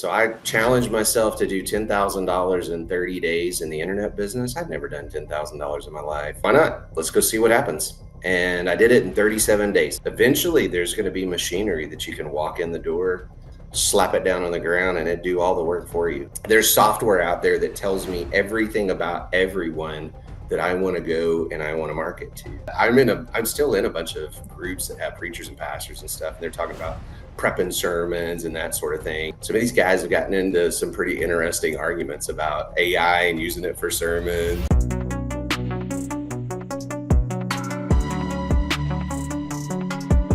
So I challenged myself to do $10,000 in 30 days in the internet business. I'd never done $10,000 in my life. Why not? Let's go see what happens. And I did it in 37 days. Eventually, there's going to be machinery that you can walk in the door, slap it down on the ground, and it do all the work for you. There's software out there that tells me everything about everyone that I want to go and I want to market to. I'm still in a bunch of groups that have preachers and pastors and stuff. And they're talking about prepping sermons and that sort of thing. Some of these guys have gotten into some pretty interesting arguments about AI and using it for sermons.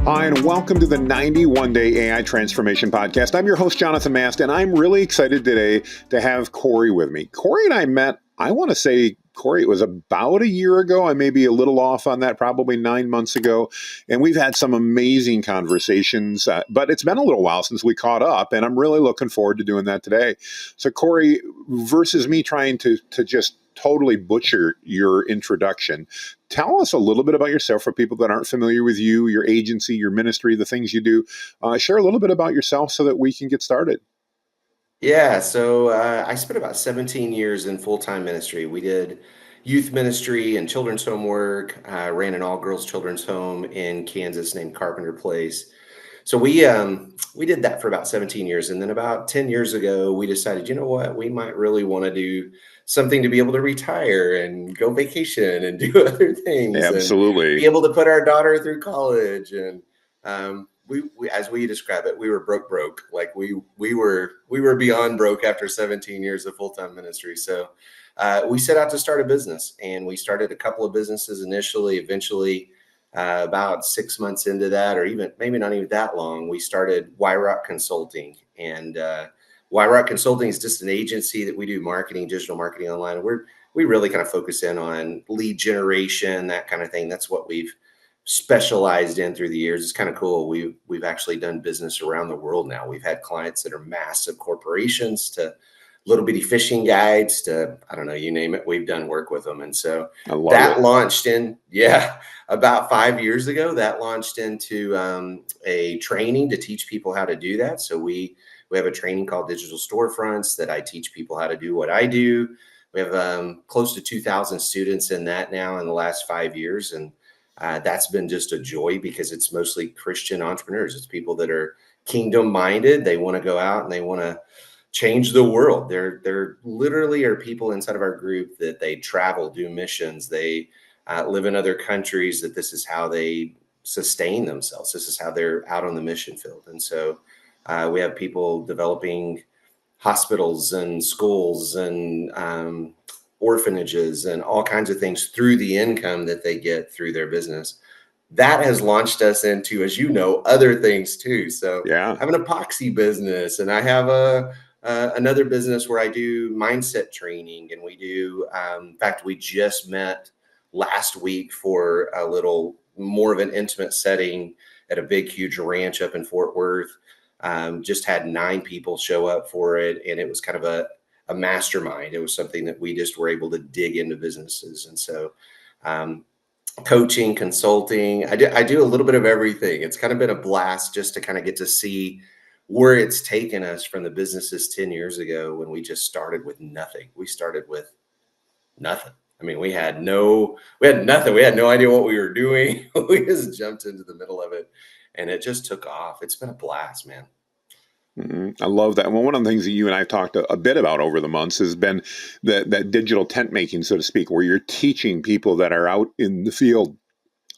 Hi, and welcome to the 91-Day AI Transformation Podcast. I'm your host, Jonathan Mast, and I'm really excited today to have Cory with me. Cory and I met, I want to say, Cory, it was about a year ago. I may be a little off on that, probably 9 months ago. And we've had some amazing conversations, but it's been a little while since we caught up, and I'm really looking forward to doing that today. So Cory, versus me trying to just totally butcher your introduction, tell us a little bit about yourself for people that aren't familiar with you, your agency, your ministry, the things you do. Share a little bit about yourself so that we can get started. Yeah, so I spent about 17 years in full-time ministry. We did youth ministry and children's home work. I ran an all-girls children's home in Kansas named Carpenter Place. So we did that for about 17 years. And then about 10 years ago, we decided, you know what, we might really want to do something to be able to retire and go vacation and do other things Absolutely. and be able to put our daughter through college. And we, as we describe it, we were broke. Like we were beyond broke after 17 years of full-time ministry. So we set out to start a business, and we started a couple of businesses initially. Eventually, about 6 months into that, or even maybe not even that long, we started YRock Consulting. And YRock Consulting is just an agency that we do marketing, digital marketing online. We really kind of focus in on lead generation, that kind of thing. That's what we've specialized in through the years. It's kind of cool. We've actually done business around the world now. We've had clients that are massive corporations to little bitty fishing guides to, I don't know, you name it, we've done work with them. And so that launched about 5 years ago, that launched into a training to teach people how to do that. So we have a training called Digital Storefronts that I teach people how to do what I do. We have close to 2,000 students in that now in the last 5 years. And that's been just a joy because it's mostly Christian entrepreneurs. It's people that are kingdom minded. They want to go out and they want to change the world. There literally are people inside of our group that they travel, do missions. They live in other countries, that this is how they sustain themselves. This is how they're out on the mission field. And so we have people developing hospitals and schools and orphanages and all kinds of things through the income that they get through their business. That has launched us into, as you know, other things too. So I have an epoxy business, and I have another business where I do mindset training, and we do, in fact, we just met last week for a little more of an intimate setting at a big, huge ranch up in Fort Worth. Just had 9 people show up for it, and it was kind of a mastermind. It was something that we just were able to dig into businesses. And so coaching, consulting, I do a little bit of everything. It's kind of been a blast just to kind of get to see where it's taken us from the businesses 10 years ago when we just started with nothing. We started with nothing. I mean, we had nothing. We had no idea what we were doing. We just jumped into the middle of it, and it just took off. It's been a blast, man. I love that. Well, one of the things that you and I have talked a bit about over the months has been that digital tent making, so to speak, where you're teaching people that are out in the field,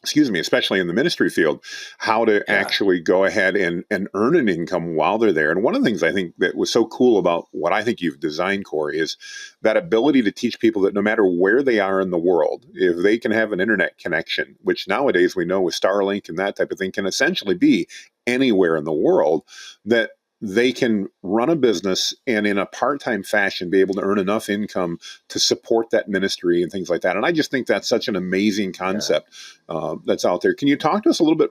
especially in the ministry field, how to actually go ahead and earn an income while they're there. And one of the things I think that was so cool about what I think you've designed, Cory, is that ability to teach people that no matter where they are in the world, if they can have an internet connection, which nowadays we know with Starlink and that type of thing can essentially be anywhere in the world, that they can run a business and in a part-time fashion be able to earn enough income to support that ministry and things like that. And I just think that's such an amazing concept that's out there. Can you talk to us a little bit?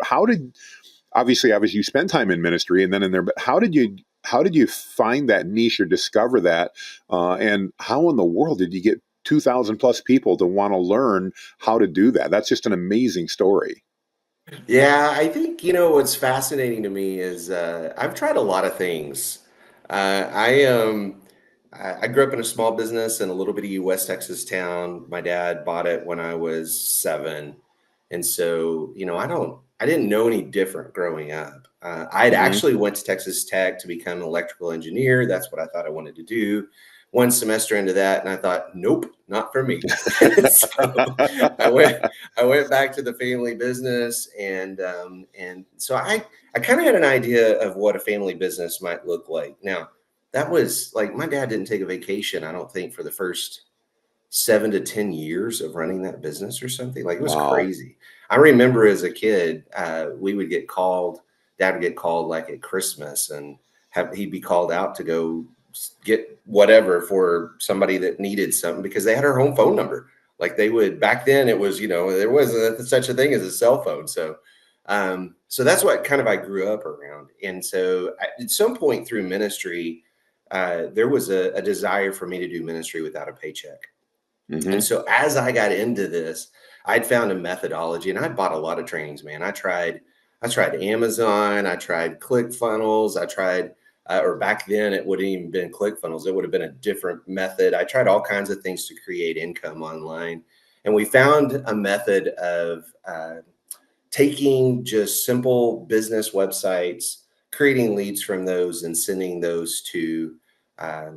Obviously you spent time in ministry and then in there, but how did you find that niche or discover that? And how in the world did you get 2,000 plus people to want to learn how to do that? That's just an amazing story. Yeah, I think, what's fascinating to me is I've tried a lot of things. I grew up in a small business in a little bitty West Texas town. My dad bought it when I was 7, and so I didn't know any different growing up. I'd Hmm. actually went to Texas Tech to become an electrical engineer. That's what I thought I wanted to do. One semester into that, and I thought, nope, not for me. So I went I went back to the family business, and so I kind of had an idea of what a family business might look like. Now, that was like my dad didn't take a vacation, I don't think, for the first 7 to 10 years of running that business or something. Like it was Wow. crazy. I remember as a kid, we would get called, dad would get called like at Christmas and he'd be called out to go get whatever for somebody that needed something because they had our home phone number. Like they would back then, it was, there wasn't such a thing as a cell phone. So that's what kind of I grew up around. And so at some point through ministry, there was a desire for me to do ministry without a paycheck. And Hmm. so as I got into this, I'd found a methodology and I bought a lot of trainings, man. I tried Amazon, I tried ClickFunnels, I tried or back then it wouldn't even been ClickFunnels. It would have been a different method. I tried all kinds of things to create income online. And we found a method of taking just simple business websites, creating leads from those and sending those to uh,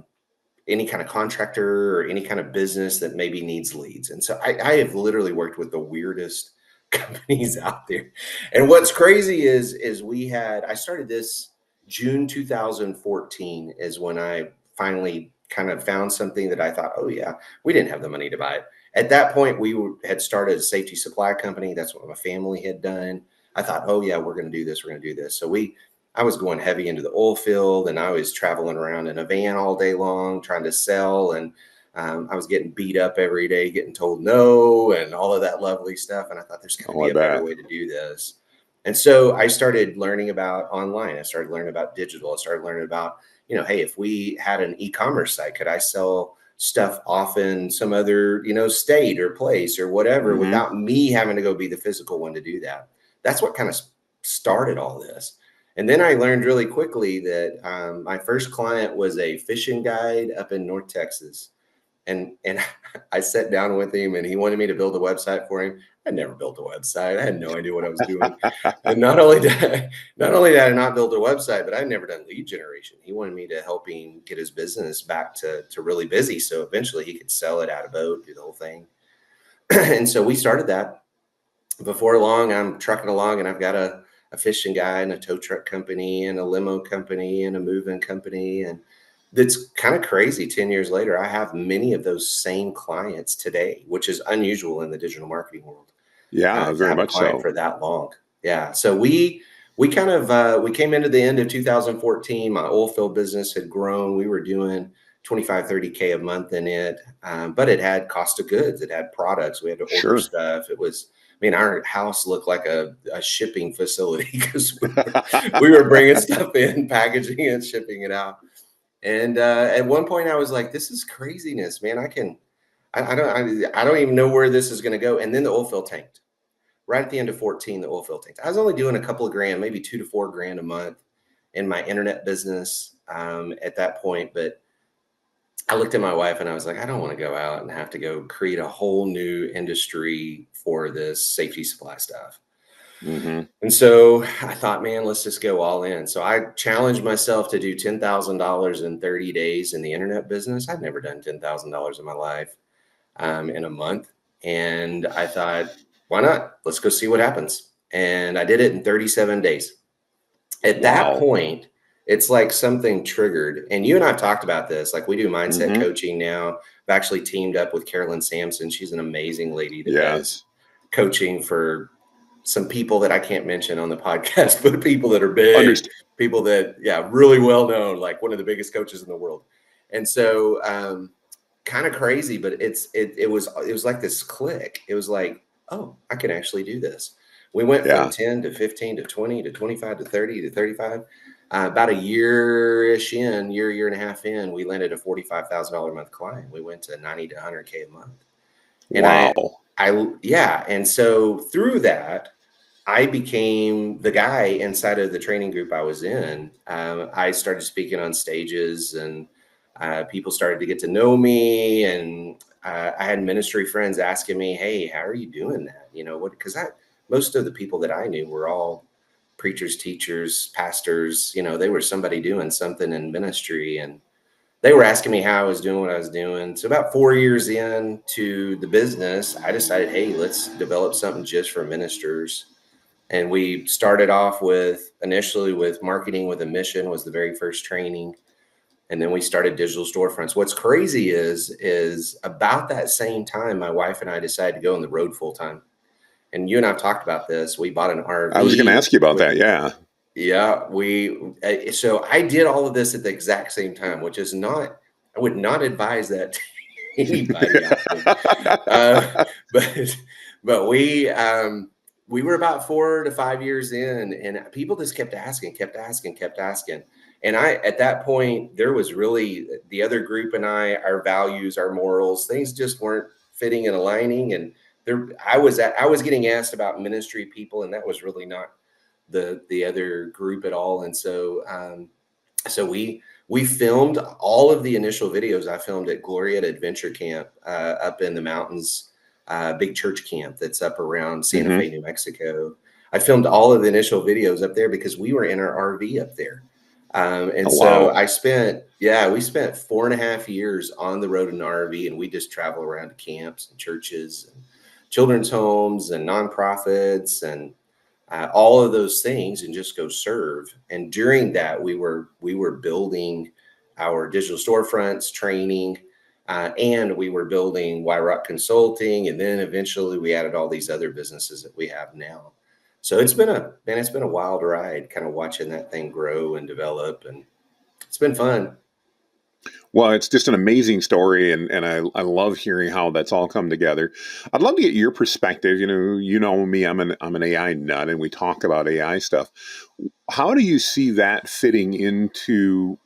any kind of contractor or any kind of business that maybe needs leads. And so I have literally worked with the weirdest companies out there. And what's crazy is I started this June 2014 is when I finally kind of found something that I thought, oh yeah, we didn't have the money to buy it. At that point, had started a safety supply company. That's what my family had done. I thought, oh yeah, we're going to do this. We're going to do this. I was going heavy into the oil field and I was traveling around in a van all day long trying to sell. And I was getting beat up every day, getting told no and all of that lovely stuff. And I thought there's got to Oh, be I a better bet. way to do this. And so I started learning about online. I started learning about digital. I started learning about, hey, if we had an e-commerce site, could I sell stuff off in some other, state or place or whatever Hmm. without me having to go be the physical one to do that? That's what kind of started all this. And then I learned really quickly that my first client was a fishing guide up in North Texas. And I sat down with him and he wanted me to build a website for him. I never built a website. I had no idea what I was doing. And not only did I not build a website, but I'd never done lead generation. He wanted me to help him get his business back to really busy. So eventually he could sell it out of boat, do the whole thing. And so we started that. Before long, I'm trucking along and I've got a fishing guy and a tow truck company and a limo company and a moving company. And that's kind of crazy. 10 years later, I have many of those same clients today, which is unusual in the digital marketing world Yeah, to very have a much client so. for that long. Yeah. So we kind of we came into the end of 2014. My oil field business had grown. We were doing 25, 30K a month in it, but it had cost of goods. It had products. We had to order Sure. stuff. I mean, our house looked like a shipping facility because we were bringing stuff in, packaging it, shipping it out. And at one point, I was like, "This is craziness, man! I don't even know where this is going to go." And then the oil field tanked. Right at the end of 14, the oil field tanked. I was only doing a couple of grand, maybe 2 to 4 grand a month in my internet business at that point. But I looked at my wife and I was like, I don't want to go out and have to go create a whole new industry for this safety supply stuff. Hmm. And so I thought, man, let's just go all in. So I challenged myself to do $10,000 in 30 days in the internet business. I'd never done $10,000 in my life in a month. And I thought, why not? Let's go see what happens. And I did it in 37 days. At that Wow. point, it's like something triggered. And you and I've talked about this. Like we do mindset Hmm. coaching now. I've actually teamed up with Carolyn Sampson. She's an amazing lady that does Yes. coaching for some people that I can't mention on the podcast, but people that are big, Understood. people that, yeah, really well known, like one of the biggest coaches in the world. And so, kind of crazy, but it was like this click. It was like, oh, I can actually do this. We went from Yeah. 10 to 15 to 20 to 25 to 30 to 35. About a year-ish in, year and a half in, we landed a $45,000 a month client. We went to 90 to 100K a month. And Wow. yeah. And so through that, I became the guy inside of the training group I was in. I started speaking on stages, and people started to get to know me. And I had ministry friends asking me, "Hey, how are you doing that? You know what?" Because I most of the people that I knew were all preachers, teachers, pastors. You know, they were somebody doing something in ministry, and they were asking me how I was doing what I was doing. So about 4 years into the business, I decided, hey, let's develop something just for ministers. And we started off with initially with marketing with a mission was the very first training. And then we started digital storefronts. What's crazy is about that same time, my wife and I decided to go on the road full time. And you and I've talked about this. We bought an I was going to RV. ask you about that. Yeah. Yeah, so I did all of this at the exact same time, which is not, I would not advise that to anybody out there. But we were about 4 to 5 years in, and people just kept asking, kept asking, kept asking. And I, at that point, there was really the other group and our values, our morals, things just weren't fitting and aligning. And I was getting asked about ministry people, and that was really not the other group at all. And so we filmed all of the initial videos. I filmed at Glorieta Adventure Camp up in the mountains, big church camp that's up around Santa Hmm. Fe, New Mexico. I filmed all of the initial videos up there because we were in our RV up there. And Oh, so wow. we spent 4.5 years on the road in an RV, and we just travel around to camps and churches and children's homes and nonprofits and all of those things, and just go serve. And during that, we were building our digital storefronts, training, and we were building Y Rock Consulting, and then eventually we added all these other businesses that we have now. So it's been a wild ride, kind of watching that thing grow and develop, and it's been fun. Well, it's just an amazing story, and I love hearing how that's all come together. I'd love to get your perspective. You know me, I'm an AI nut, and we talk about AI stuff. How do you see that fitting into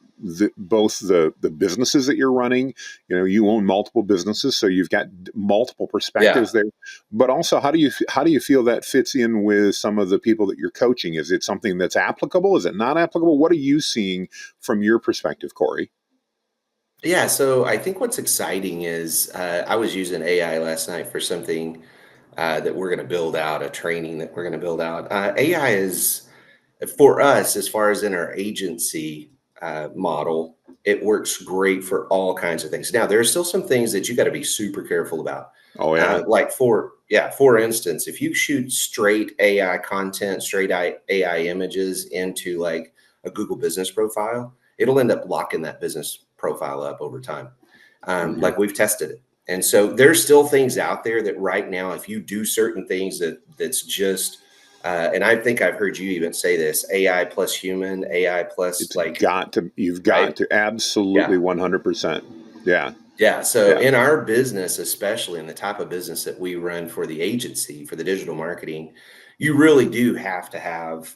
both the businesses that you're running? You own multiple businesses, so you've got multiple Yeah. perspectives there. But also, how do you feel that fits in with some of the people that you're coaching? Is it something that's applicable? Is it not applicable? What are you seeing from your perspective, Cory? Yeah, so I think what's exciting is I was using AI last night for something that we're going to build out, a training that we're going to build out. AI is for us, as far as in our agency model, it works great for all kinds of things. Now, there are still some things that you got to be super careful about. Oh yeah. Like for instance, if you shoot straight AI content, straight AI images into like a Google business profile, it'll end up locking that business profile up over time. Hmm. Like we've tested it. And so there's still things out there that right now, if you do certain things that's just, and I think I've heard you even say this, AI plus human, AI plus like, You've got right? to absolutely Yeah. 100%. Yeah. Yeah. So Yeah. in our business, especially in the type of business that we run for the agency, for the digital marketing, you really do have to have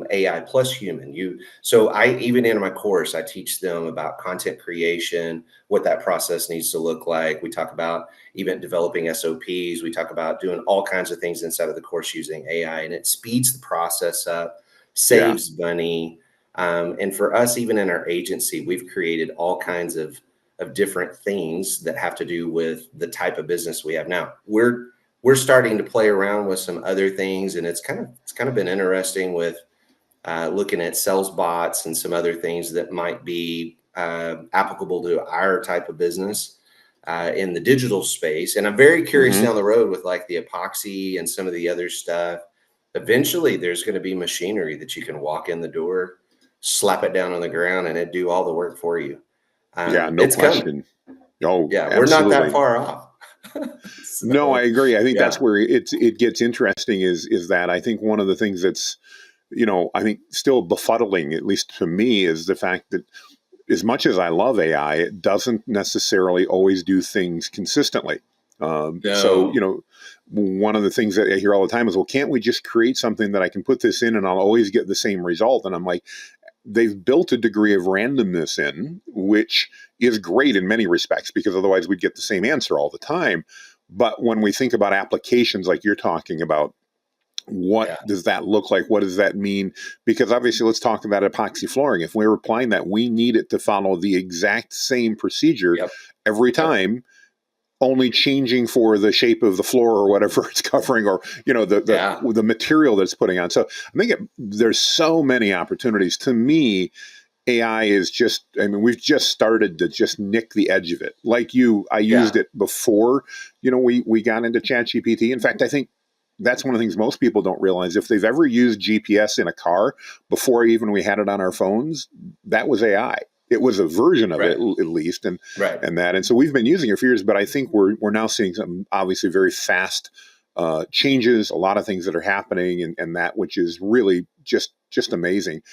AI plus human. So I even in my course, I teach them about content creation, what that process needs to look like. We talk about even developing SOPs. We talk about doing all kinds of things inside of the course using AI, and it speeds the process up, Yeah. saves money. And for us, even in our agency, we've created all kinds of different things that have to do with the type of business we have now. We're starting to play around with some other things, and it's kind of been interesting with looking at sales bots and some other things that might be applicable to our type of business in the digital space. And I'm very curious Hmm. down the road with like the epoxy and some of the other stuff. Eventually, there's going to be machinery that you can walk in the door, slap it down on the ground, and it do all the work for you. Yeah. No It's coming. question. Oh, Yeah, we're not that absolutely. far off. No, I So, agree. I think that's yeah, where it gets interesting is that I think one of the things that's, I think still befuddling, at least to me, is the fact that as much as I love AI, it doesn't necessarily always do things consistently. So, no, one of the things that I hear all the time is, well, can't we just create something that I can put this in and I'll always get the same result? And I'm like, they've built a degree of randomness in, which is great in many respects because otherwise we'd get the same answer all the time. But when we think about applications like you're talking about, What Yeah. does that look like? What does that mean? Because obviously, let's talk about epoxy flooring. If we're applying that, we need it to follow the exact same procedure Yep. every Yep. time, only changing for the shape of the floor or whatever it's covering, or Yeah. the material that's putting on. So I think there's so many opportunities. To me, AI is just, I mean, we've just started to just nick the edge of it. Like you, I used Yeah. it before, we got into ChatGPT. In fact, I think that's one of the things most people don't realize. If they've ever used GPS in a car before even we had it on our phones, that was AI. It was a version of it, Right. at least, Right. and so we've been using it for years. But I think we're now seeing some obviously very fast changes, a lot of things that are happening, and that which is really just amazing.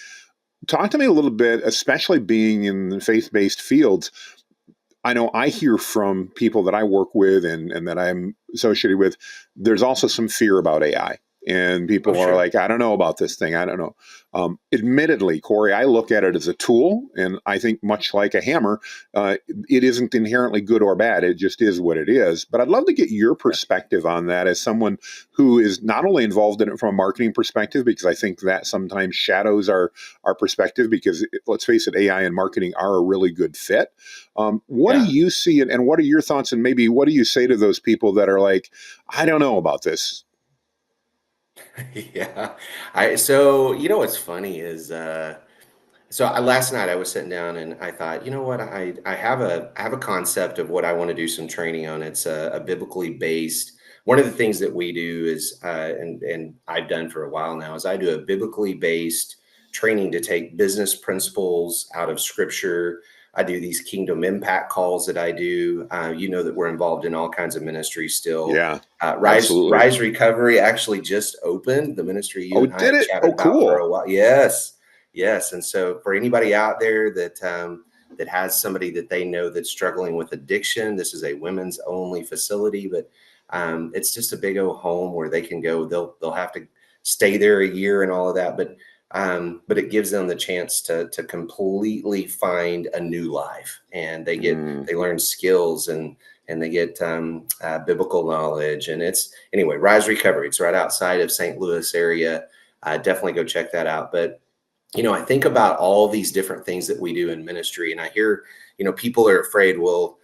Talk to me a little bit, especially being in the faith-based fields. I know I hear from people that I work with and that I'm associated with, there's also some fear about AI. And Oh, people are sure. like, I don't know about this thing. I don't know. Admittedly, Cory, I look at it as a tool. And I think much like a hammer, it isn't inherently good or bad. It just is what it is. But I'd love to get your Yeah. perspective on that as someone who is not only involved in it from a marketing perspective, because I think that sometimes shadows our perspective, because let's face it, AI and marketing are a really good fit. What do Yeah. you see, and what are your thoughts, and maybe what do you say to those people that are like, I don't know about this? Yeah. So what's funny is last night I was sitting down and I thought, you know what, I have a concept of what I want to do some training on. It's a biblically based. One of the things that we do is and I've done for a while now is I do a biblically based training to take business principles out of scripture. I do these kingdom impact calls that I do. That we're involved in all kinds of ministries still. Yeah, absolutely. Rise Recovery actually just opened, the ministry you Oh, and I did have it? chatted Oh, about for cool. a while. Yes, yes. And so for anybody out there that has somebody that they know that's struggling with addiction, this is a women's only facility, but it's just a big old home where they can go. They'll have to stay there a year and all of that, but it gives them the chance to completely find a new life, and Mm. they learn skills and they get biblical knowledge. And it's anyway, Rise Recovery. It's right outside of St. Louis area. Definitely go check that out. But I think about all these different things that we do in ministry, and I hear, people are afraid. Well,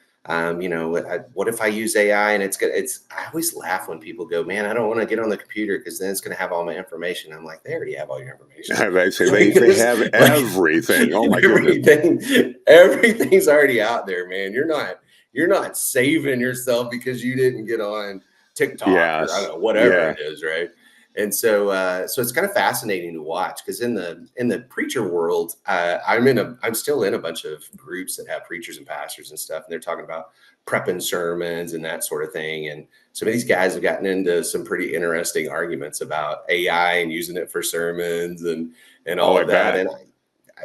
what if I use AI and it's good? I always laugh when people go, "Man, I don't want to get on the computer because then it's going to have all my information." I'm like, they already have all your information. They say Like, they have everything. Oh my goodness. everything's already out there, man. You're not saving yourself because you didn't get on TikTok or I don't Yes. know, whatever Yeah. it is, right? And so it's kind of fascinating to watch because in the preacher world, I'm still in a bunch of groups that have preachers and pastors and stuff, and they're talking about prepping sermons and that sort of thing. And some of these guys have gotten into some pretty interesting arguments about AI and using it for sermons and Oh, all I of that. bet. And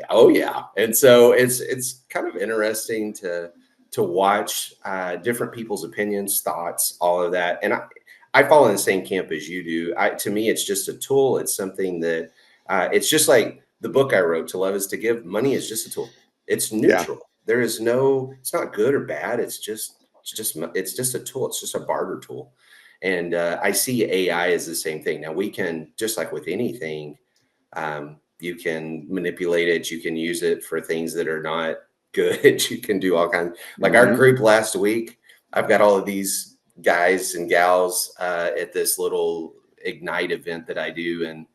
oh yeah, and so it's kind of interesting to watch different people's opinions, thoughts, all of that. And I fall in the same camp as you do. To me, it's just a tool. It's something that it's just like the book I wrote, "To Love Is to Give." Money is just a tool. It's Yeah. neutral. It's not good or bad. It's just a tool. It's just a barter tool. And I see AI as the same thing. Now we can, just like with anything, you can manipulate it. You can use it for things that are not good. You can do all kinds. Like our Hmm. group last week, I've got all of these guys and gals at this little Ignite event that I do, and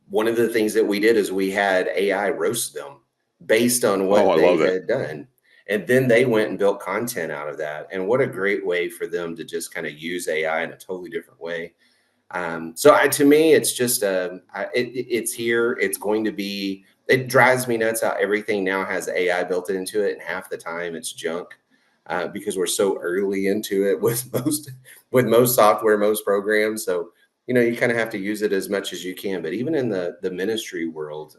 one of the things that we did is we had AI roast them based on Oh, what I they love it. had done. And then they went and built content out of that. And what a great way for them to just kind of use AI in a totally different way. To me, it's just it's here. It's going to be. It drives me nuts how everything now has AI built into it, and half the time it's junk because we're so early into it with most software, most programs. So you kind of have to use it as much as you can. But even in the ministry world,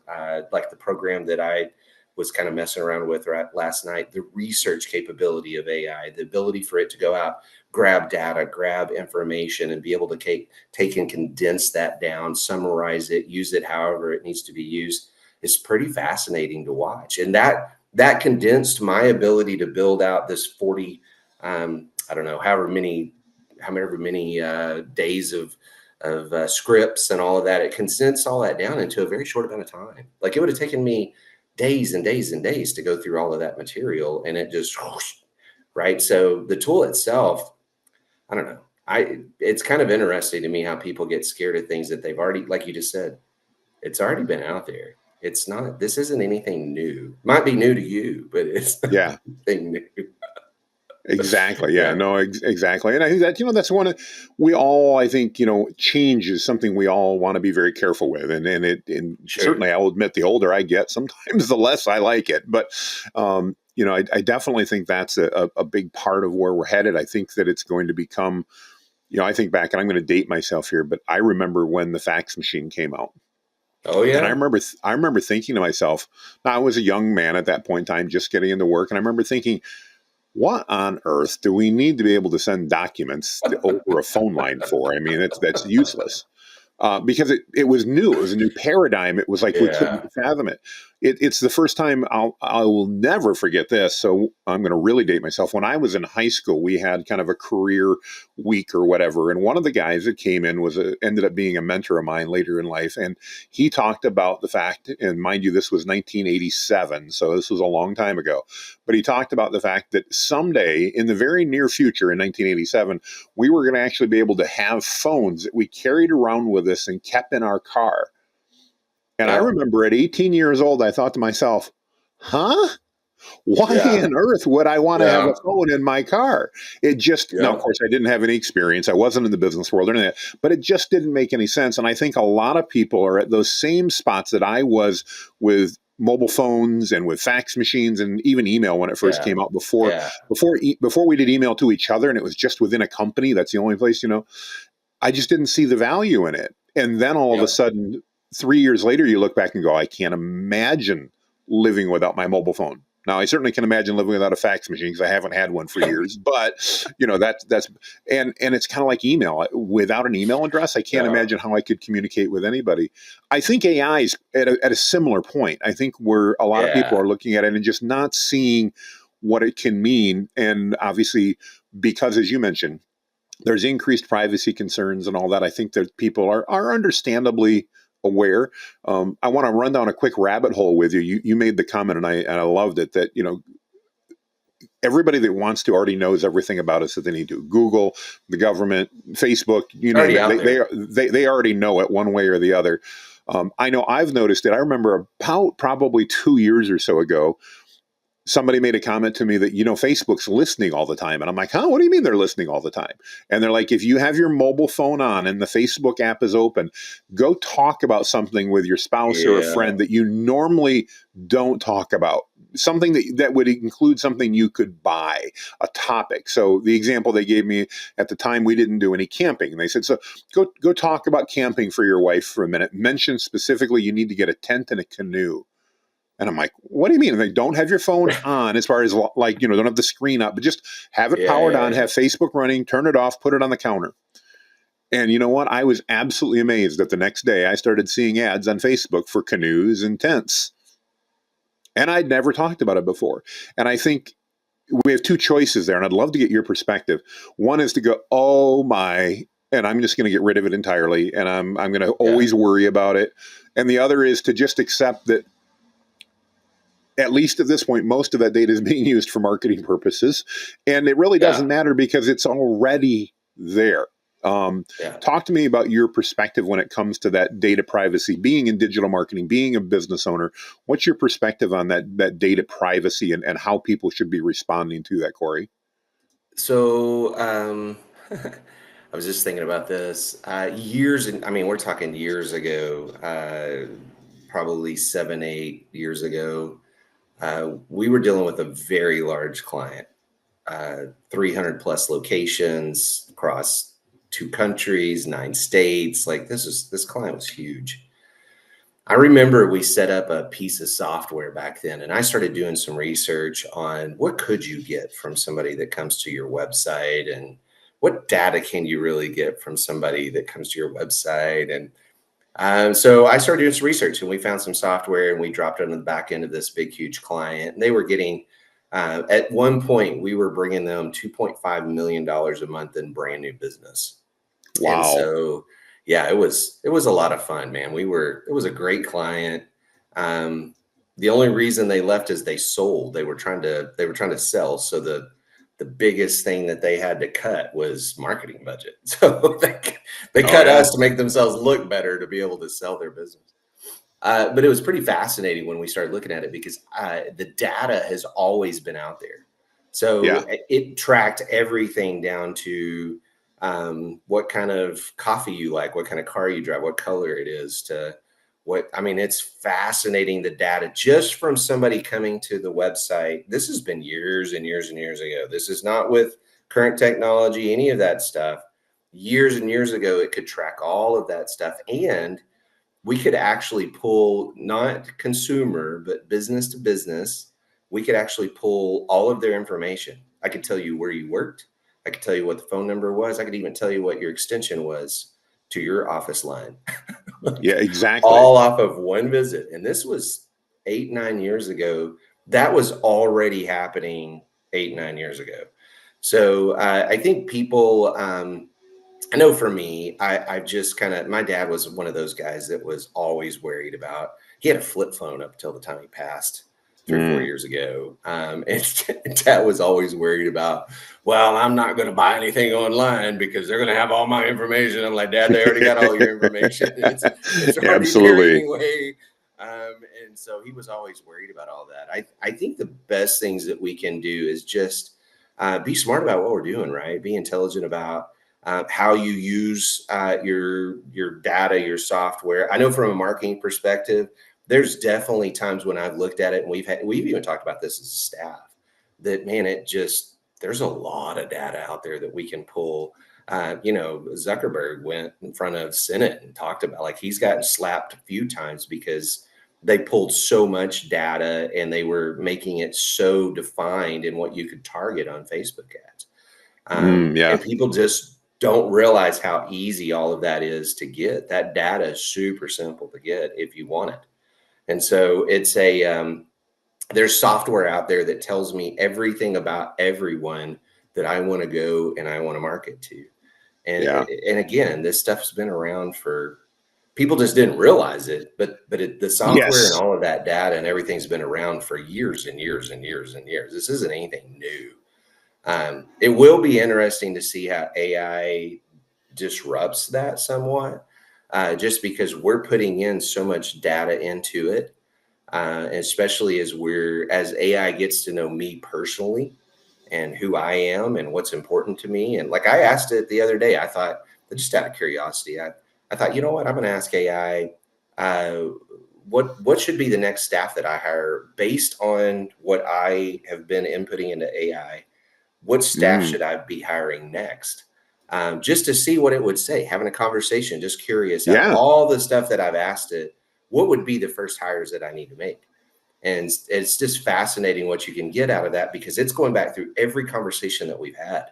like the program that I was kind of messing around with last night, the research capability of AI, the ability for it to go out, grab data, grab information, and be able to take and condense that down, summarize it, use it however it needs to be used, is pretty fascinating to watch. And that condensed my ability to build out this 40, I don't know, however many days scripts and all of that. It condensed all that down into a very short amount of time. Like it would have taken me days and days and days to go through all of that material, and it just whoosh, right. So the tool itself, I don't know. It's kind of interesting to me how people get scared of things that they've already, like you just said, it's already been out there. It's not. This isn't anything new. Might be new to you, but it's not Yeah. anything new. Exactly. Yeah. Yeah, No. Exactly. And I think that that's one of we all. I think change is something we all want to be very careful with, and sure. certainly I'll admit the older I get, sometimes the less I like it. But I definitely think that's a big part of where we're headed. I think that it's going to become. I think back, and I'm going to date myself here, but I remember when the fax machine came out. Oh And yeah, I remember thinking to myself, now I was a young man at that point in time, just getting into work. And I remember thinking, what on earth do we need to be able to send documents over a phone line for? I mean, that's useless. Because it was new. It was a new paradigm. It was like we couldn't yeah, fathom it. It's the first time I will never forget this. So I'm going to really date myself. When I was in high school, we had kind of a career week or whatever, and one of the guys that came in ended up being a mentor of mine later in life, and he talked about the fact, and mind you, this was 1987, so this was a long time ago, but he talked about the fact that someday in the very near future in 1987 we were going to actually be able to have phones that we carried around with us and kept in our car. And I yeah, remember at 18 years old, I thought to myself, huh? Why yeah, on earth would I want to have a yeah, phone in my car? It just, now, of yeah, course, I didn't have any experience. I wasn't in the business world or anything, but it just didn't make any sense. And I think a lot of people are at those same spots that I was with mobile phones and with fax machines and even email when it first yeah, came out yeah, before we did email to each other and it was just within a company. That's the only place, I just didn't see the value in it. And then all of a yeah. sudden, 3 years later, you look back and go, I can't imagine living without my mobile phone. Now, I certainly can imagine living without a fax machine because I haven't had one for years. But that's and it's kind of like email. Without an email address, I can't Yeah, imagine how I could communicate with anybody. I think AI is at a similar point. I think where a lot of people yeah, are looking at it and just not seeing what it can mean. And obviously, because as you mentioned, there's increased privacy concerns and all that. I think that people are understandably aware. I want to run down a quick rabbit hole with you. You made the comment, and I loved it that everybody that wants to already knows everything about us that they need to. Google, the government, Facebook, you it's name already it. out there. They already know it one way or the other. I know I've noticed it. I remember about probably 2 years or so ago, somebody made a comment to me that Facebook's listening all the time, and I'm like, huh, what do you mean they're listening all the time? And they're like, if you have your mobile phone on and the Facebook app is open, go talk about something with your spouse or a Yeah, friend that you normally don't talk about, something that would include something you could buy, a topic. So the example they gave me, at the time we didn't do any camping, and they said, so go talk about camping for your wife for a minute, mention specifically you need to get a tent and a canoe. And I'm like, what do you mean? And they don't have your phone on as far as like, don't have the screen up, but just have it yeah, powered yeah, on, yeah. have Facebook running, turn it off, put it on the counter. And you know what? I was absolutely amazed that the next day I started seeing ads on Facebook for canoes and tents. And I'd never talked about it before. And I think we have two choices there. And I'd love to get your perspective. One is to go, oh my, and I'm just going to get rid of it entirely. And I'm going to Yeah. always worry about it. And the other is to just accept that at least at this point, most of that data is being used for marketing purposes. And it really Yeah, doesn't matter because it's already there. Um, yeah. Talk to me about your perspective when it comes to that data privacy, being in digital marketing, being a business owner. What's your perspective on that data privacy and how people should be responding to that, Cory? So, I was just thinking about this. Years, and I mean, we're talking years ago, probably 7, 8 years ago. We were dealing with a very large client, 300 plus locations across 2 countries, 9 states. Like this client was huge. I remember we set up a piece of software back then, and I started doing some research on what could you get from somebody that comes to your website, and what data can you really get from somebody that comes to your website. And so I started doing some research, and we found some software, and we dropped it on the back end of this big, huge client. And they were getting, at one point, we were bringing them $2.5 million a month in brand new business. And Wow. so, Yeah, it was a lot of fun, man. It was a great client. Um, the only reason they left is they sold. They were trying to sell. So the biggest thing that they had to cut was marketing budget. So they Oh cut yeah. us to make themselves look better to be able to sell their business. But it was pretty fascinating when we started looking at it because the data has always been out there. So Yeah. it tracked everything down to what kind of coffee you like, what kind of car you drive, what color it is, to what, I mean, it's fascinating, the data just from somebody coming to the website. This has been years and years and years ago. This is not with current technology, any of that stuff. Years and years ago, it could track all of that stuff. And we could actually pull, not consumer, but business to business. We could actually pull all of their information. I could tell you where you worked. I could tell you what the phone number was. I could even tell you what your extension was to your office line. Yeah, Like, exactly. all off of one visit. And this was 8, 9 years ago. That was already happening 8, 9 years ago. So I think people, I know for me, I've just kind of, my dad was one of those guys that was always worried about, he had a flip phone up until the time he passed 3 or 4 Mm. years ago. And dad was always worried about, well, I'm not going to buy anything online because they're going to have all my information. I'm like, Dad, they already got all your information. It's already there Absolutely. anyway. And so he was always worried about all that. I think the best things that we can do is just be smart about what we're doing, right? Be intelligent about how you use your data, your software. I know from a marketing perspective, there's definitely times when I've looked at it, and we've even talked about this as a staff, that man, it just, there's a lot of data out there that we can pull. Zuckerberg went in front of Senate and talked about, like, he's gotten slapped a few times because they pulled so much data and they were making it so defined in what you could target on Facebook ads. Yeah. And people just don't realize how easy all of that is to get. That data is super simple to get if you want it. And so there's software out there that tells me everything about everyone that I want to go and I want to market to. Yeah. And again, this stuff's been around for, people just didn't realize it, but the software and Yes. all of that data and everything's been around for years and years and years and years. This isn't anything new. It will be interesting to see how AI disrupts that somewhat, just because we're putting in so much data into it, especially as AI gets to know me personally and who I am and what's important to me. And like, I asked it the other day, I thought, just out of curiosity, I thought, you know what, I'm going to ask AI, uh, what should be the next staff that I hire based on what I have been inputting into AI. What staff Mm. should I be hiring next? Just to see what it would say, having a conversation, just curious, out of Yeah. all the stuff that I've asked it, what would be the first hires that I need to make? And it's just fascinating what you can get out of that, because it's going back through every conversation that we've had.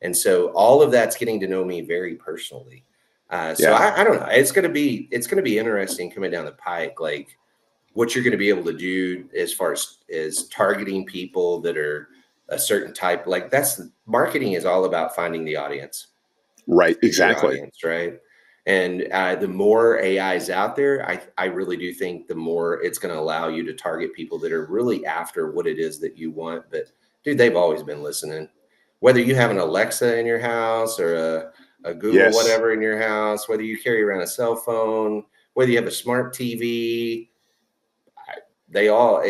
And so all of that's getting to know me very personally. So Yeah. I don't know. It's going to be interesting coming down the pike, like what you're going to be able to do as far as targeting people that are a certain type. Like, that's, marketing is all about finding the audience. Right. Who's your Exactly. audience, right? And the more AI is out there, I really do think the more it's going to allow you to target people that are really after what it is that you want. But dude, they've always been listening. Whether you have an Alexa in your house or a Google Yes. whatever in your house, whether you carry around a cell phone, whether you have a smart TV, they all,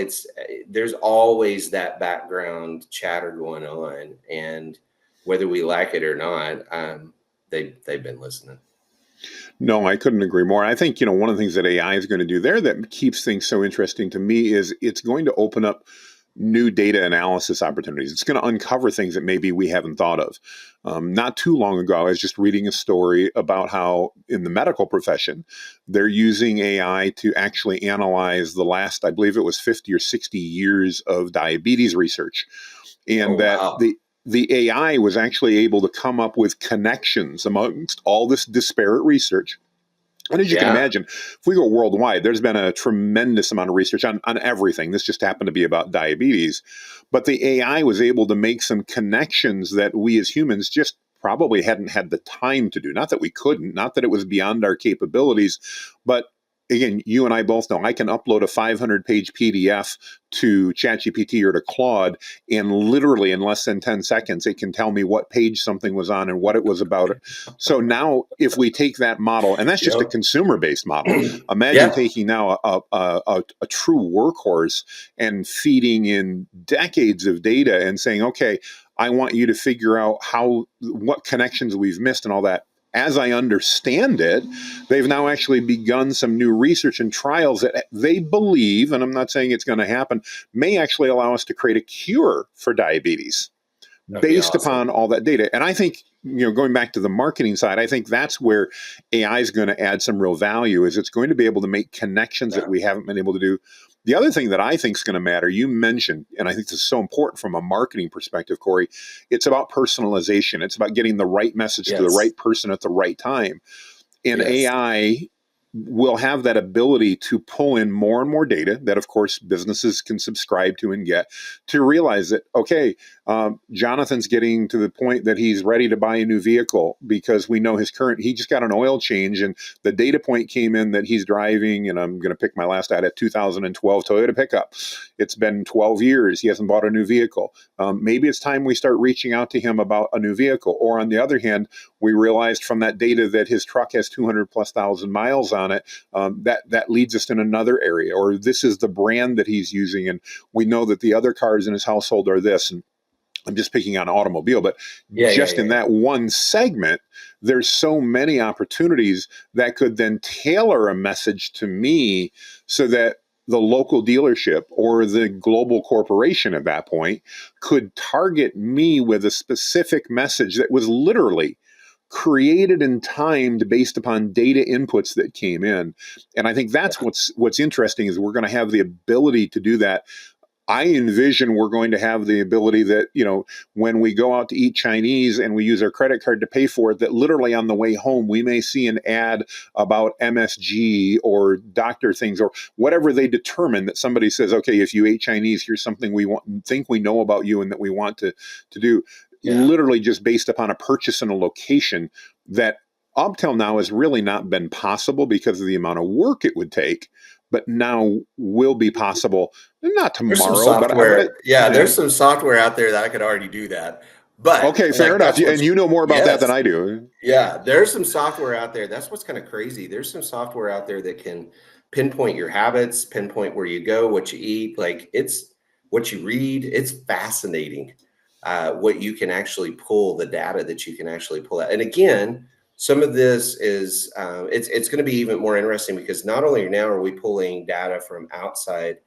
there's always that background chatter going on. And whether we like it or not, they've been listening. No, I couldn't agree more. I think, one of the things that AI is going to do there that keeps things so interesting to me is it's going to open up new data analysis opportunities. It's going to uncover things that maybe we haven't thought of. Not too long ago, I was just reading a story about how in the medical profession, they're using AI to actually analyze the last, I believe it was 50 or 60 years of diabetes research. Oh, And that wow. the AI was actually able to come up with connections amongst all this disparate research. And as you can Yeah. imagine, if we go worldwide, there's been a tremendous amount of research on everything. This just happened to be about diabetes. But the AI was able to make some connections that we as humans just probably hadn't had the time to do. Not that we couldn't, not that it was beyond our capabilities, but again, you and I both know I can upload a 500-page PDF to ChatGPT or to Claude, and literally in less than 10 seconds, it can tell me what page something was on and what it was about. So now, if we take that model, and that's just a Yep. consumer-based model, imagine Yeah. taking now a true workhorse and feeding in decades of data and saying, okay, I want you to figure out what connections we've missed and all that. As I understand it, they've now actually begun some new research and trials that they believe, and I'm not saying it's going to happen, may actually allow us to create a cure for diabetes That'd be based awesome. upon all that data. And I think, going back to the marketing side, I think that's where AI is going to add some real value, is it's going to be able to make connections that Yeah. we haven't been able to do. The other thing that I think is going to matter, you mentioned, and I think this is so important from a marketing perspective, Cory, it's about personalization. It's about getting the right message to the Yes. right person at the right time. And Yes. AI will have that ability to pull in more and more data that, of course, businesses can subscribe to and get, to realize that, okay, Jonathan's getting to the point that he's ready to buy a new vehicle because we know he just got an oil change, and the data point came in that he's driving, and I'm going to pick my last ad, a 2012 Toyota pickup. It's been 12 years. He hasn't bought a new vehicle. Maybe it's time we start reaching out to him about a new vehicle. Or on the other hand, we realized from that data that his truck has 200,000+ miles on it. That leads us in another area. Or this is the brand that he's using, and we know that the other cars in his household are this. And I'm just picking on automobile, but Yeah. Yeah. just Yeah. in Yeah. that one segment, there's so many opportunities that could then tailor a message to me so that the local dealership or the global corporation at that point could target me with a specific message that was literally created and timed based upon data inputs that came in. And I think that's what's interesting, is we're going to have the ability to do that. I envision we're going to have the ability that, when we go out to eat Chinese and we use our credit card to pay for it, that literally on the way home, we may see an ad about MSG or doctor things or whatever they determine, that somebody says, okay, if you ate Chinese, here's something think we know about you and that we want to do. Yeah. Literally just based upon a purchase in a location that up till now has really not been possible because of the amount of work it would take, but now will be possible. Not There's some tomorrow, but software. Yeah, yeah. there's some software out there that I could already do that. But Okay, fair like enough. that's And what's you know more about that than yes. I do. Yeah, there's some software out there. That's what's kind of crazy. There's some software out there that can pinpoint your habits, pinpoint where you go, what you eat, like it's what you read. It's fascinating what you can actually pull, the data that you can actually pull out. And again, some of this is it's going to be even more interesting because not only now are we pulling data from outside,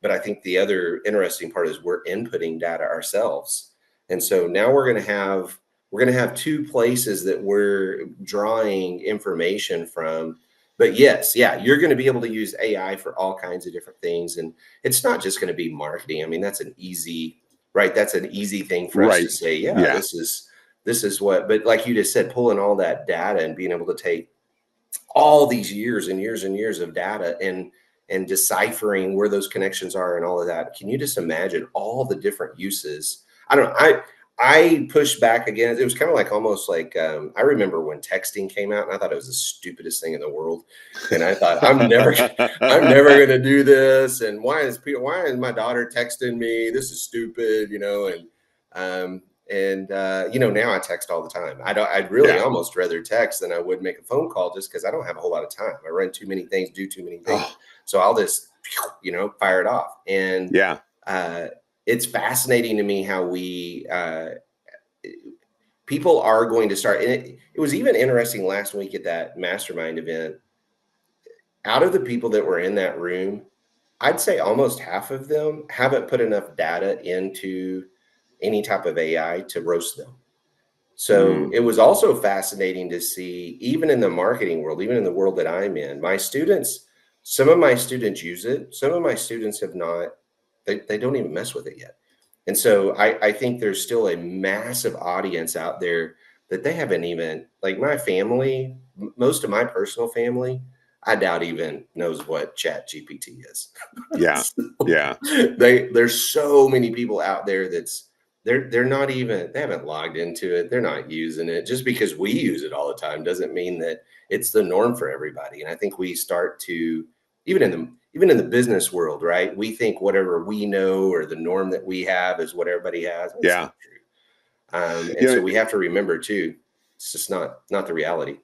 but I think the other interesting part is we're inputting data ourselves. And so now we're going to have two places that we're drawing information from. But yes, yeah, you're going to be able to use AI for all kinds of different things. And it's not just going to be marketing. I mean, that's an easy, right? That's an easy thing for us to Right. say, yeah, Yeah. this is what, but like you just said, pulling all that data and being able to take all these years and years and years of data and deciphering where those connections are and all of that. Can you just imagine all the different uses? I don't know. I pushed back again. It was kind of like almost like I remember when texting came out, and I thought it was the stupidest thing in the world. And I thought I'm never going to do this. And why is my daughter texting me? This is stupid, now I text all the time. I'd really Yeah. almost rather text than I would make a phone call, just because I don't have a whole lot of time. I run too many things, do too many things. Oh, So I'll just, fire it off. And yeah. uh, it's fascinating to me how people are going to start. And it was even interesting last week at that mastermind event. Out of the people that were in that room, I'd say almost half of them haven't put enough data into any type of AI to roast them. So Mm. it was also fascinating to see, even in the marketing world, even in the world that I'm in, some of my students use it. Some of my students have not, they don't even mess with it yet. And so I think there's still a massive audience out there that they haven't even, like my family, most of my personal family, I doubt even knows what Chat GPT is. Yeah. So Yeah. there's so many people out there they're not even, they haven't logged into it. They're not using it. Just because we use it all the time doesn't mean that it's the norm for everybody. And I think we start to, even in the business world, right? We think whatever we know or the norm that we have is what everybody has. It's Yeah. not true. And You so know, we have to remember too, it's just not the reality.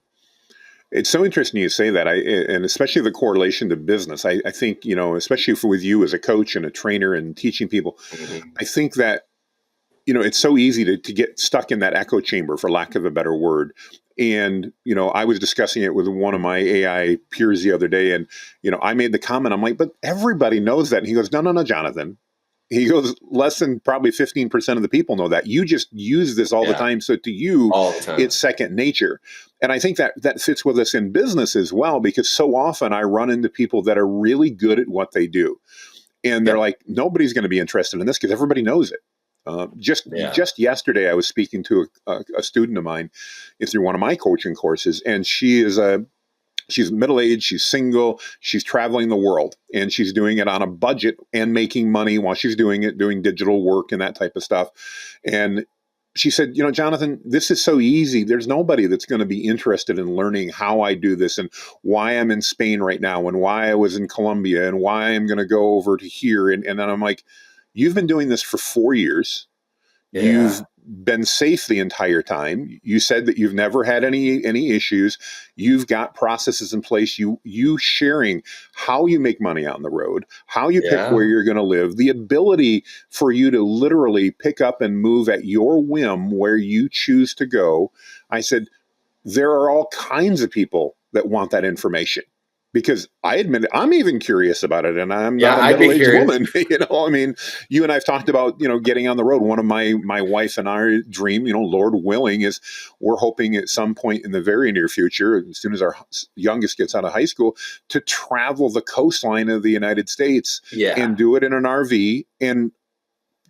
it's so interesting you say that. And especially the correlation to business. I think, especially with you as a coach and a trainer and teaching people, Hmm. I think that, it's so easy to get stuck in that echo chamber, for lack of a better word. And, I was discussing it with one of my AI peers the other day, and, I made the comment, I'm like, but everybody knows that. And he goes, no, no, no, Jonathan. He goes, less than probably 15% of the people know that. You just use this all the Yeah, time. So to you, all the time. it's second nature. And I think that fits with us in business as well, because so often I run into people that are really good at what they do. And they're Yep. like, nobody's going to be interested in this because everybody knows it. Yeah. Just yesterday, I was speaking to a student of mine through one of my coaching courses, and she's middle aged, she's single, she's traveling the world, and she's doing it on a budget and making money while she's doing it, doing digital work and that type of stuff. And she said, Jonathan, this is so easy. There's nobody that's going to be interested in learning how I do this and why I'm in Spain right now and why I was in Colombia and why I'm going to go over to here. And then I'm like, you've been doing this for 4 years. You've Yeah. been safe the entire time. You said that you've never had any issues. You've got processes in place. You sharing how you make money on the road, how you pick where Yeah. you're going to live, the ability for you to literally pick up and move at your whim where you choose to go. I said, there are all kinds of people that want that information, because I admit it, I'm even curious about it, and I'm Yeah. not a I'd be middle-aged curious. woman. I mean, you and I've talked about, getting on the road. One of my wife and our dream, Lord willing, is we're hoping at some point in the very near future, as soon as our youngest gets out of high school, to travel the coastline of the United States and Yeah. do it in an RV and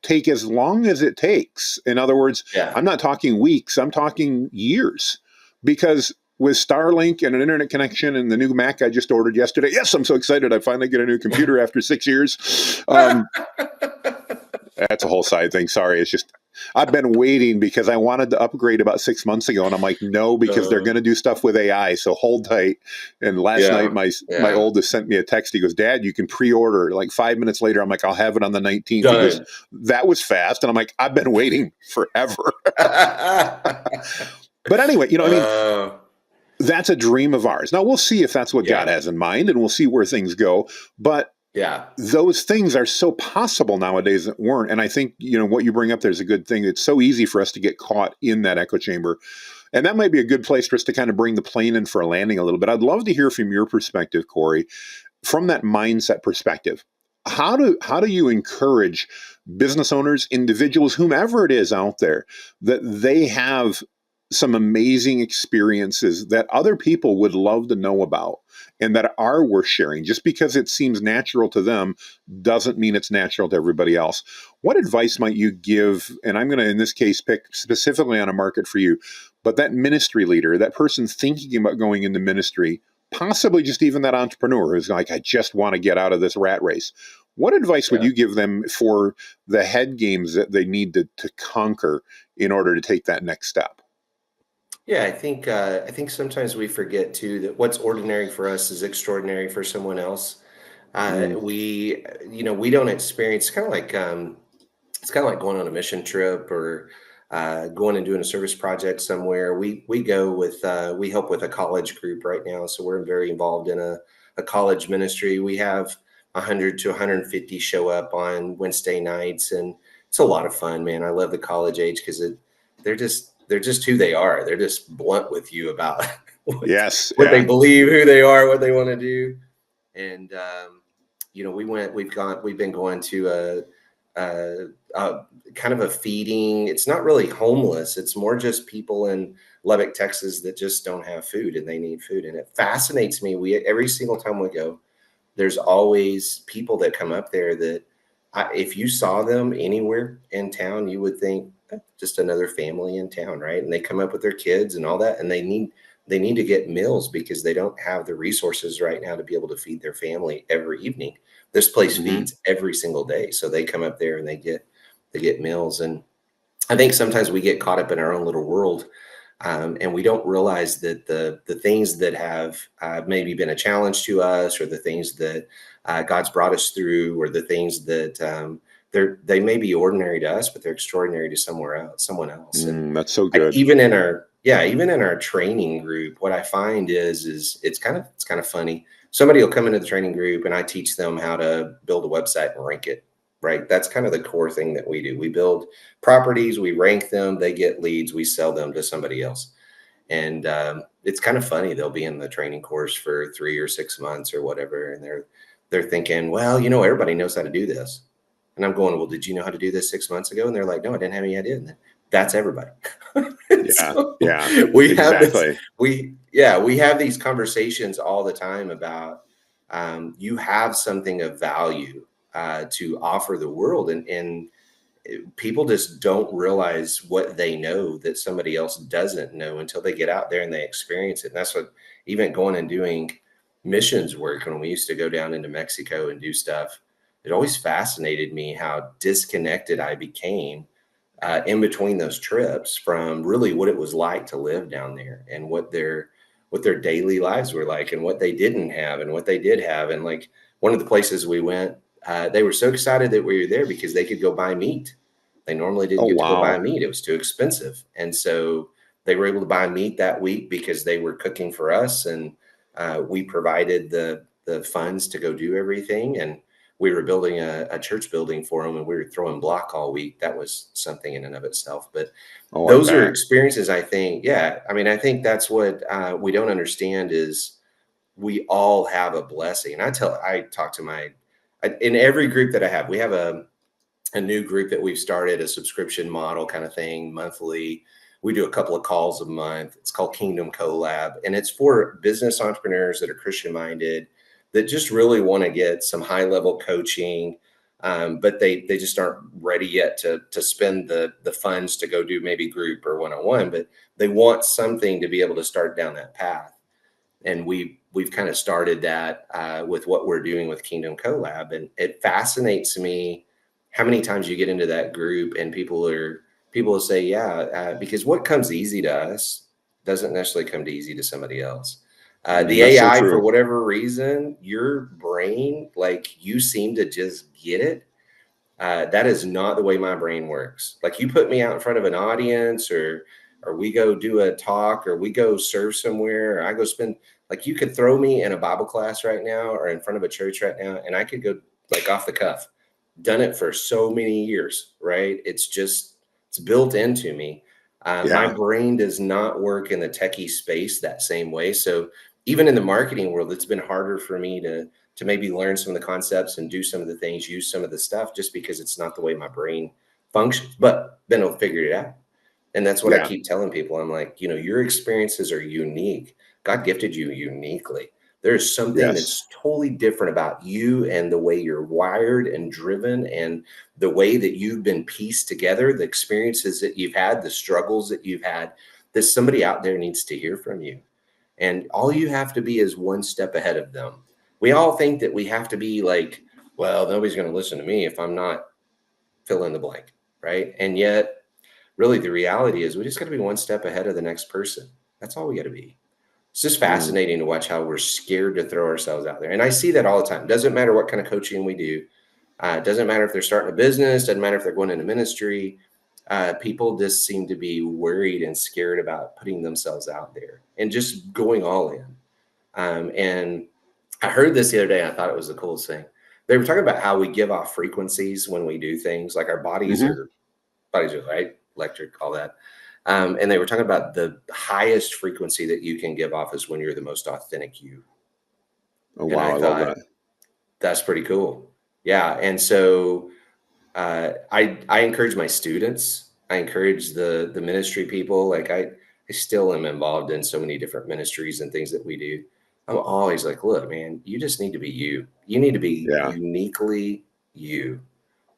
take as long as it takes. In other words, Yeah. I'm not talking weeks, I'm talking years. Because with Starlink and an internet connection and the new Mac I just ordered yesterday, yes, I'm so excited. I finally get a new computer after 6 years. That's a whole side thing. Sorry. It's just, I've been waiting because I wanted to upgrade about 6 months ago. And I'm like, no, because they're uh, going to do stuff with AI. So hold tight. And last night, yeah. my Yeah. oldest sent me a text. He goes, Dad, you can pre-order. Like 5 minutes later, I'm like, I'll have it on the 19th. He goes, Done. that was fast. And I'm like, I've been waiting forever. But anyway, I mean, uh, that's a dream of ours. Now we'll see if that's what God yeah. has in mind, and we'll see where things go. But Yeah. those things are so possible nowadays that weren't. And I think, what you bring up there is a good thing. It's so easy for us to get caught in that echo chamber. And that might be a good place for us to kind of bring the plane in for a landing a little bit. I'd love to hear from your perspective, Cory, from that mindset perspective. How do you encourage business owners, individuals, whomever it is out there, that they have some amazing experiences that other people would love to know about and that are worth sharing? Just because it seems natural to them doesn't mean it's natural to everybody else. What advice might you give? And I'm going to, in this case, pick specifically on a market for you, but that ministry leader, that person thinking about going into ministry, possibly just even that entrepreneur who's like, I just want to get out of this rat race. What advice would Yeah. you give them for the head games that they need to conquer in order to take that next step? Yeah. I think sometimes we forget too that what's ordinary for us is extraordinary for someone else. Mm, We don't experience, it's kind of like going on a mission trip or going and doing a service project somewhere. We help with a college group right now, so we're very involved in a college ministry. We have 100 to 150 show up on Wednesday nights, and it's a lot of fun, man. I love the college age because they're just who they are. They're just blunt with you about yes, what they yeah. believe, who they are, what they want to do. And we've been going to a kind of a feeding. It's not really homeless. It's more just people in Lubbock, Texas that just don't have food and they need food. And it fascinates me. Every single time we go, there's always people that come up there that if you saw them anywhere in town, you would think just another family in town, right? And they come up with their kids and all that, and they need to get meals because they don't have the resources right now to be able to feed their family every evening. This place Hmm. feeds every single day, so they come up there and they get meals. And I think sometimes we get caught up in our own little world, and we don't realize that the things that have maybe been a challenge to us, or the things that God's brought us through, or the things that they may be ordinary to us, but they're extraordinary to someone else. And That's so good. even in our training group, what I find is it's kind of funny. Somebody will come into the training group, and I teach them how to build a website and rank it. Right, that's kind of the core thing that we do. We build properties, we rank them, they get leads, we sell them to somebody else. And it's kind of funny. They'll be in the training course for 3 or 6 months or whatever, and they're thinking, well, everybody knows how to do this. And I'm going, well, did you know how to do this 6 months ago? And they're like, no, I didn't have any idea. And that's everybody. Yeah, So yeah, we have this, exactly. we have these conversations all the time about you have something of value to offer the world, and people just don't realize what they know that somebody else doesn't know until they get out there and they experience it. And that's what, even going and doing missions work, when we used to go down into Mexico and do stuff, it always fascinated me how disconnected I became in between those trips from really what it was like to live down there, and what their daily lives were like, and what they didn't have and what they did have. And like, one of the places we went, they were so excited that we were there because they could go buy meat. They normally didn't Oh, get to go buy wow. meat. It was too expensive. And so they were able to buy meat that week because they were cooking for us. And we provided the funds to go do everything. And we were building a church building for them, and we were throwing block all week. That was something in and of itself. But Oh, I those are bet. experiences, I think. Yeah. I mean, I think that's what we don't understand is we all have a blessing. And I talk to in every group that I have, we have a new group that we've started, a subscription model kind of thing, monthly. We do a couple of calls a month. It's called Kingdom Collab, and it's for business entrepreneurs that are Christian minded, that just really want to get some high level coaching, but they just aren't ready yet to spend the funds to go do maybe group or one on one, but they want something to be able to start down that path. And we've kind of started that with what we're doing with Kingdom Collab, and it fascinates me how many times you get into that group and people will say, yeah, because what comes easy to us doesn't necessarily come to easy to somebody else. The That's so AI, for true. whatever reason, your brain, like, you seem to just get it. That is not the way my brain works. Like, you put me out in front of an audience, or we go do a talk, or we go serve somewhere, or I go spend, like, you could throw me in a Bible class right now or in front of a church right now, and I could go, like, off the cuff. Done it for so many years, right? It's built into me. My Yeah, brain does not work in the techie space that same way. So even in the marketing world, it's been harder for me to maybe learn some of the concepts and do some of the things, use some of the stuff, just because it's not the way my brain functions. But then I'll figure it out. And that's what I yeah, keep telling people. I'm like, your experiences are unique. God gifted you uniquely. There's something yes. that's totally different about you, and the way you're wired and driven, and the way that you've been pieced together, the experiences that you've had, the struggles that you've had, that somebody out there needs to hear from you. And all you have to be is one step ahead of them. We all think that we have to be like, well, nobody's going to listen to me if I'm not fill in the blank. Right. And yet, really, the reality is we just got to be one step ahead of the next person. That's all we got to be. It's just Mm, fascinating to watch how we're scared to throw ourselves out there. And I see that all the time. Doesn't matter what kind of coaching we do. Doesn't matter if they're starting a business. Doesn't matter if they're going into ministry. People just seem to be worried and scared about putting themselves out there and just going all in. And I heard this the other day, and I thought it was the coolest thing. They were talking about how we give off frequencies when we do things. Like, our hmm bodies are right, electric, all that. And they were talking about the highest frequency that you can give off is when you're the most authentic you. Oh, And wow. I I love thought, that. that's pretty cool. Yeah. And so I encourage my students. I encourage the ministry people. Like, I still am involved in so many different ministries and things that we do. I'm always like, look, man, you just need to be you. You need to be Yeah, uniquely you,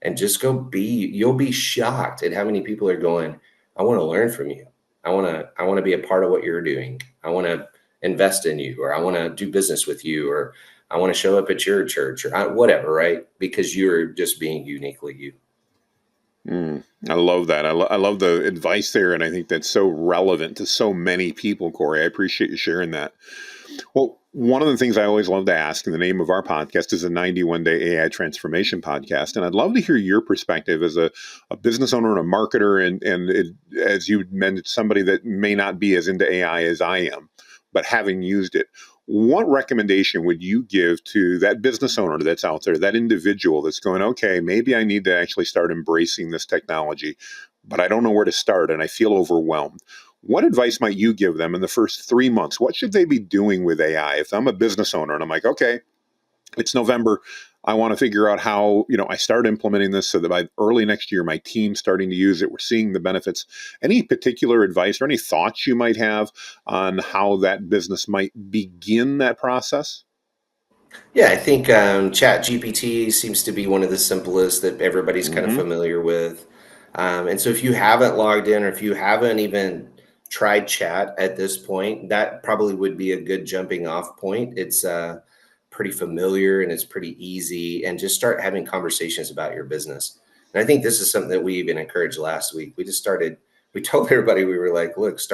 and just go be. You'll be shocked at how many people are going, I want to learn from you. I want to be a part of what you're doing. I want to invest in you, or I want to do business with you, or I want to show up at your church, or whatever, right? Because you're just being uniquely you. I love that. I love the advice there. And I think that's so relevant to so many people, Cory. I appreciate you sharing that. Well, one of the things I always love to ask, and the name of our podcast is the 91 Day AI Transformation Podcast. And I'd love to hear your perspective as a business owner and a marketer, as you mentioned, somebody that may not be as into AI as I am, but having used it. What recommendation would you give to that business owner that's out there, that individual that's going, okay, maybe I need to actually start embracing this technology, but I don't know where to start and I feel overwhelmed? What advice might you give them in the first 3 months? What should they be doing with AI? If I'm a business owner and I'm like, okay, it's November, I want to figure out how, I start implementing this so that by early next year, my team's starting to use it. We're seeing the benefits. Any particular advice or any thoughts you might have on how that business might begin that process? Yeah, I think Chat GPT seems to be one of the simplest that everybody's kind of Mm-hmm. familiar with. And so if you haven't logged in or if you haven't even tried chat at this point, that probably would be a good jumping off point. It's pretty familiar and it's pretty easy, and just start having conversations about your business. And I think this is something that we even encouraged last week. We told everybody, we were like, look, just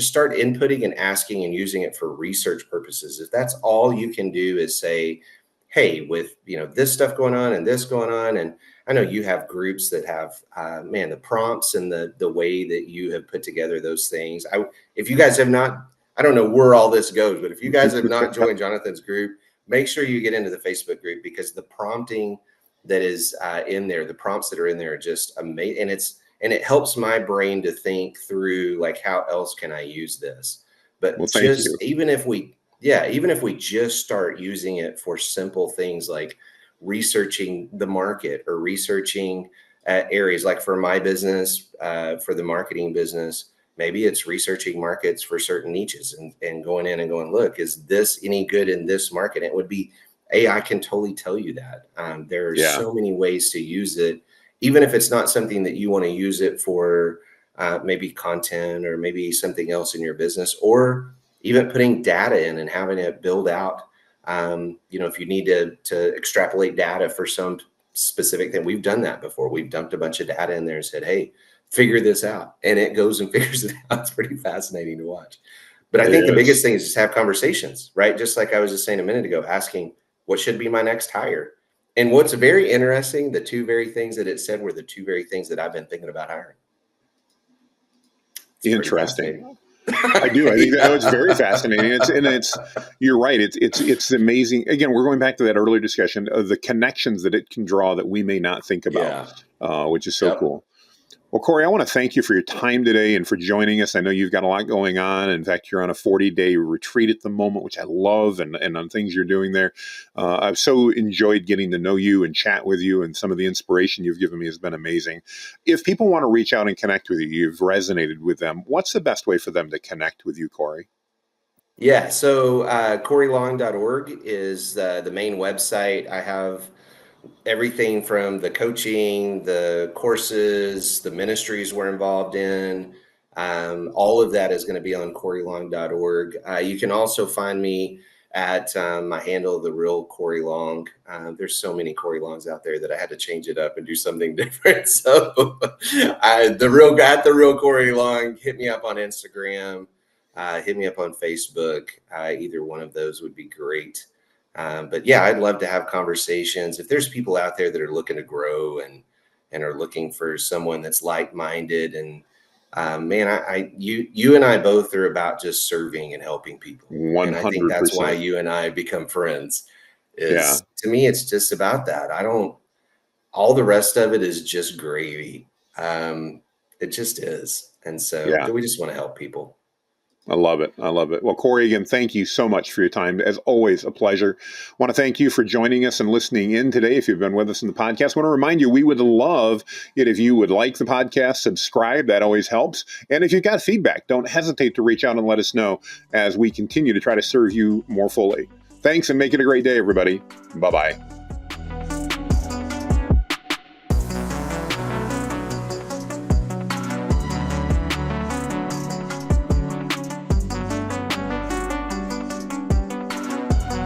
start inputting and asking and using it for research purposes. If that's all you can do is say, hey, with this stuff going on and this going on, and I know you have groups that have man, the prompts and the way that you have put together those things. If you guys have not, I don't know where all this goes, but if you guys have not joined Jonathan's group, make sure you get into the Facebook group, because the prompting that is in there, the prompts that are in there are just amazing, and it helps my brain to think through, like, how else can I use this. Well, But thank just you. even if we just start using it for simple things like researching the market or researching areas, like for my business, for the marketing business, maybe it's researching markets for certain niches, and going in and going, look, is this any good in this market? It would be AI can totally tell you that. There are Yeah. so many ways to use it, even if it's not something that you want to use it for, maybe content or maybe something else in your business, or even putting data in and having it build out. If you need to extrapolate data for some specific thing, we've done that before. We've dumped a bunch of data in there and said, hey, figure this out. And it goes and figures it out. It's pretty fascinating to watch. But I It think the is. biggest thing is just have conversations, right? Just like I was just saying a minute ago, asking what should be my next hire. And what's very interesting, the two very things that it said were the two very things that I've been thinking about hiring. It's pretty Interesting. fascinating. I do. I think that it's very Yeah. fascinating. You're right. It's amazing. Again, we're going back to that earlier discussion of the connections that it can draw that we may not think about, Yeah. which is so Yep. cool. Well, Cory, I want to thank you for your time today and for joining us. I know you've got a lot going on. In fact, you're on a 40-day retreat at the moment, which I love, and on things you're doing there. I've so enjoyed getting to know you and chat with you, and some of the inspiration you've given me has been amazing. If people want to reach out and connect with you, you've resonated with them. What's the best way for them to connect with you, Cory? Yeah. So corylong.org is the main website. I have everything from the coaching, the courses, the ministries we're involved in. All of that is going to be on corylong.org. You can also find me at my handle, the real Cory Long. There's so many Cory Longs out there that I had to change it up and do something different. So the real Cory Long. Hit me up on Instagram. Hit me up on Facebook. Either one of those would be great. But yeah, I'd love to have conversations. If there's people out there that are looking to grow and are looking for someone that's like-minded, and man, you and I both are about just serving and helping people, and I think that's why 100%. you and I become friends. Yeah. Is to me, it's just about that. I don't. All the rest of it is just gravy. It just is, and so Yeah. we just want to help people. I love it. I love it. Well, Cory, again, thank you so much for your time. As always, a pleasure. I want to thank you for joining us and listening in today. If you've been with us in the podcast, I want to remind you, we would love it if you would like the podcast, subscribe. That always helps. And if you've got feedback, don't hesitate to reach out and let us know as we continue to try to serve you more fully. Thanks, and make it a great day, everybody. Bye-bye.